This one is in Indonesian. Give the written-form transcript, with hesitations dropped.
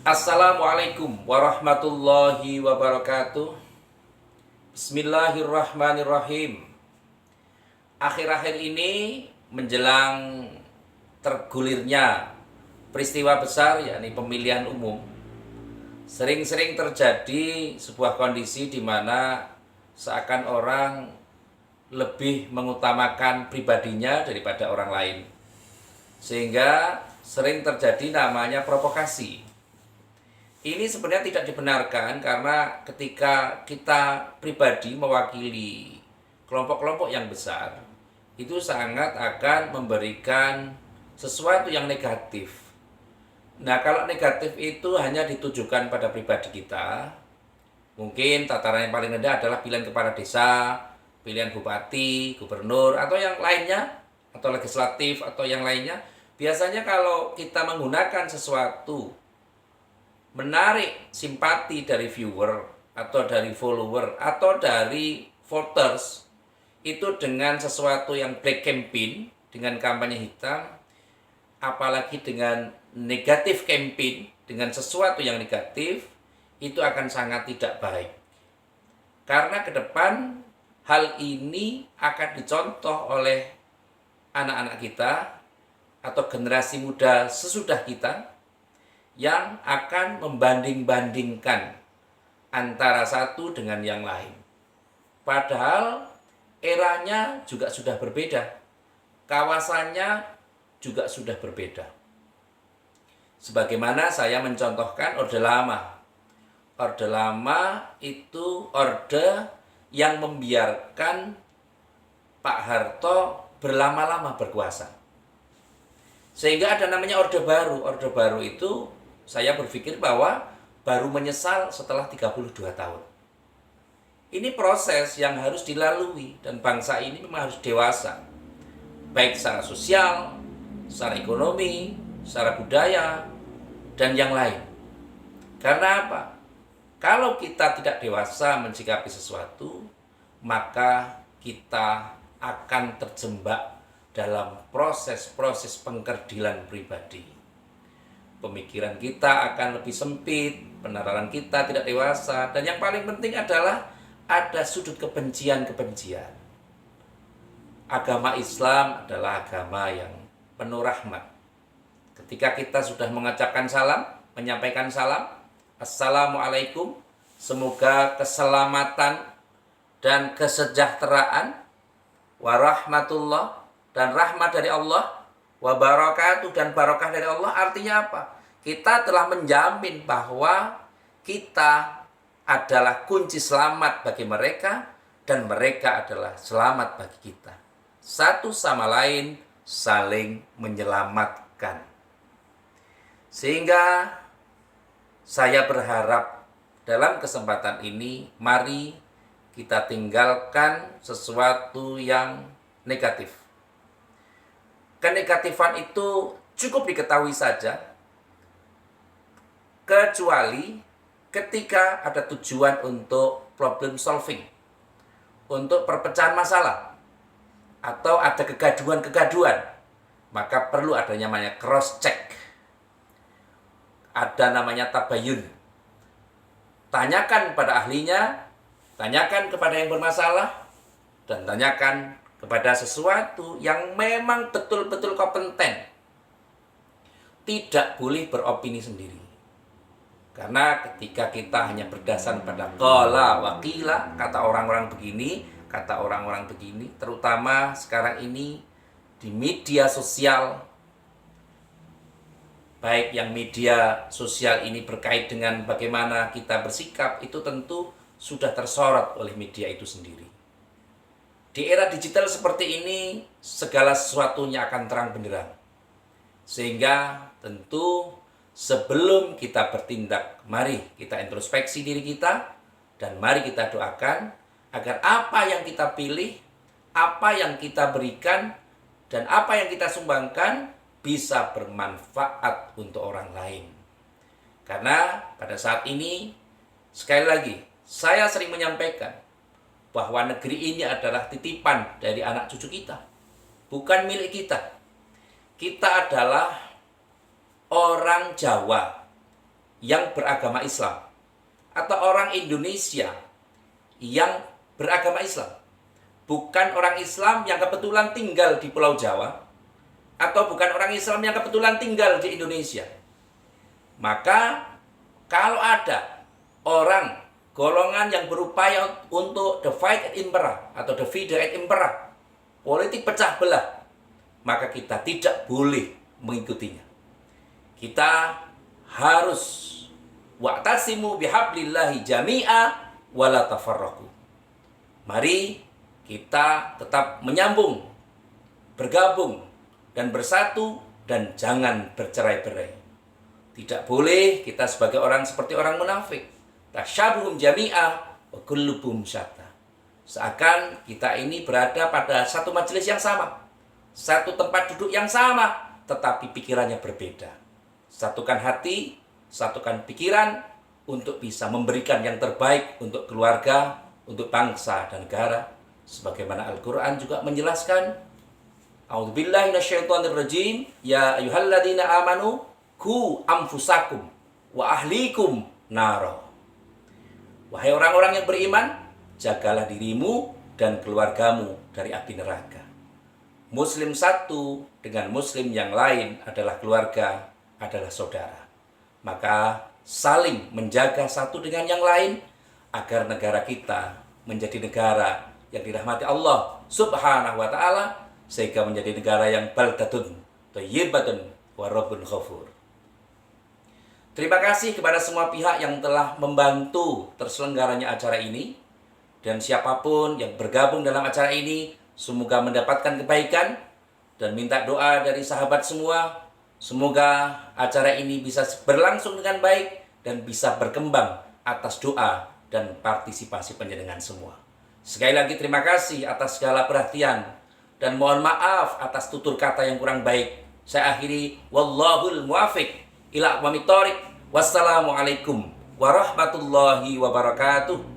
Assalamualaikum warahmatullahi wabarakatuh. Bismillahirrahmanirrahim. Akhir-akhir ini menjelang tergulirnya peristiwa besar, yakni pemilihan umum, sering-sering terjadi sebuah kondisi di mana seakan orang lebih mengutamakan pribadinya daripada orang lain, sehingga sering terjadi namanya provokasi. Ini sebenarnya tidak dibenarkan, karena ketika kita pribadi mewakili kelompok-kelompok yang besar, itu sangat akan memberikan sesuatu yang negatif. Nah, kalau negatif itu hanya ditujukan pada pribadi kita, mungkin tataran yang paling rendah adalah pilihan kepala desa, pilihan bupati, gubernur, atau yang lainnya, atau legislatif, atau yang lainnya. Biasanya kalau kita menggunakan sesuatu menarik simpati dari viewer atau dari follower atau dari voters, itu dengan sesuatu yang black campaign, dengan kampanye hitam, apalagi dengan negatif campaign, dengan sesuatu yang negatif, itu akan sangat tidak baik. Karena ke depan hal ini akan dicontoh oleh anak-anak kita atau generasi muda sesudah kita, yang akan membanding-bandingkan antara satu dengan yang lain. Padahal eranya juga sudah berbeda, kawasannya juga sudah berbeda. Sebagaimana saya mencontohkan Orde Lama. Orde Lama itu orde yang membiarkan Pak Harto berlama-lama berkuasa, sehingga ada namanya Orde Baru. Orde Baru itu saya berpikir bahwa baru menyesal setelah 32 tahun. Ini proses yang harus dilalui, dan bangsa ini memang harus dewasa, baik secara sosial, secara ekonomi, secara budaya, dan yang lain. Karena apa? Kalau kita tidak dewasa mensikapi sesuatu, maka kita akan terjebak dalam proses-proses pengkerdilan pribadi. Pemikiran kita akan lebih sempit, peneraran kita tidak dewasa, dan yang paling penting adalah ada sudut kebencian-kebencian. Agama Islam adalah agama yang penuh rahmat. Ketika kita sudah mengucapkan salam, menyampaikan salam, Assalamualaikum, semoga keselamatan dan kesejahteraan, warahmatullah, dan rahmat dari Allah, wabarakatuh, dan barokah dari Allah. Artinya apa? Kita telah menjamin bahwa kita adalah kunci selamat bagi mereka, dan mereka adalah selamat bagi kita. Satu sama lain saling menyelamatkan. Sehingga saya berharap dalam kesempatan ini, mari kita tinggalkan sesuatu yang negatif. Kenegatifan itu cukup diketahui saja, kecuali ketika ada tujuan untuk problem solving, untuk perpecahan masalah, atau ada kegaduhan-kegaduhan, maka perlu adanya namanya cross check, ada namanya tabayun. Tanyakan pada ahlinya, tanyakan kepada yang bermasalah, dan tanyakan kepada sesuatu yang memang betul-betul kompeten. Tidak boleh beropini sendiri. Karena ketika kita hanya berdasar pada qala wa qila, kata orang-orang begini, kata orang-orang begini, terutama sekarang ini di media sosial, baik yang media sosial ini berkait dengan bagaimana kita bersikap, itu tentu sudah tersorot oleh media itu sendiri. Di era digital seperti ini, segala sesuatunya akan terang benderang. Sehingga tentu sebelum kita bertindak, mari kita introspeksi diri kita, dan mari kita doakan agar apa yang kita pilih, apa yang kita berikan, dan apa yang kita sumbangkan bisa bermanfaat untuk orang lain. Karena pada saat ini, sekali lagi, saya sering menyampaikan bahwa negeri ini adalah titipan dari anak cucu kita, bukan milik kita. Kita adalah orang Jawa yang beragama Islam atau orang Indonesia yang beragama Islam, bukan orang Islam yang kebetulan tinggal di Pulau Jawa atau bukan orang Islam yang kebetulan tinggal di Indonesia. Maka kalau ada orang golongan yang berupaya untuk divide and impera atau divide and impera, politik pecah belah, maka kita tidak boleh mengikutinya. Kita harus wa'tasimu bihablillahi jami'a wala tafarraqu. Mari kita tetap menyambung, bergabung dan bersatu, dan jangan bercerai-berai. Tidak boleh kita sebagai orang seperti orang munafik. Tasyabuhum jami'ah wa kulluhum syatta. Seakan kita ini berada pada satu majelis yang sama, satu tempat duduk yang sama, tetapi pikirannya berbeda. Satukan hati, satukan pikiran untuk bisa memberikan yang terbaik untuk keluarga, untuk bangsa dan negara. Sebagaimana Al-Quran juga menjelaskan, A'udzubillahi minasyaitonirrajim, ya ayyuhalladzina amanu qu anfusakum wa ahlikum nara. Wahai orang-orang yang beriman, jagalah dirimu dan keluargamu dari api neraka. Muslim satu dengan muslim yang lain adalah keluarga, adalah saudara. Maka saling menjaga satu dengan yang lain agar negara kita menjadi negara yang dirahmati Allah Subhanahu wa taala, sehingga menjadi negara yang baldatun thayyibatun wa rabbun ghafur. Terima kasih kepada semua pihak yang telah membantu terselenggaranya acara ini, dan siapapun yang bergabung dalam acara ini semoga mendapatkan kebaikan, dan minta doa dari sahabat semua. Semoga acara ini bisa berlangsung dengan baik dan bisa berkembang atas doa dan partisipasi panjenengan semua. Sekali lagi terima kasih atas segala perhatian, dan mohon maaf atas tutur kata yang kurang baik. Saya akhiri, wallahul muwafiq ila aqwamit thoriq. Wassalamualaikum warahmatullahi wabarakatuh.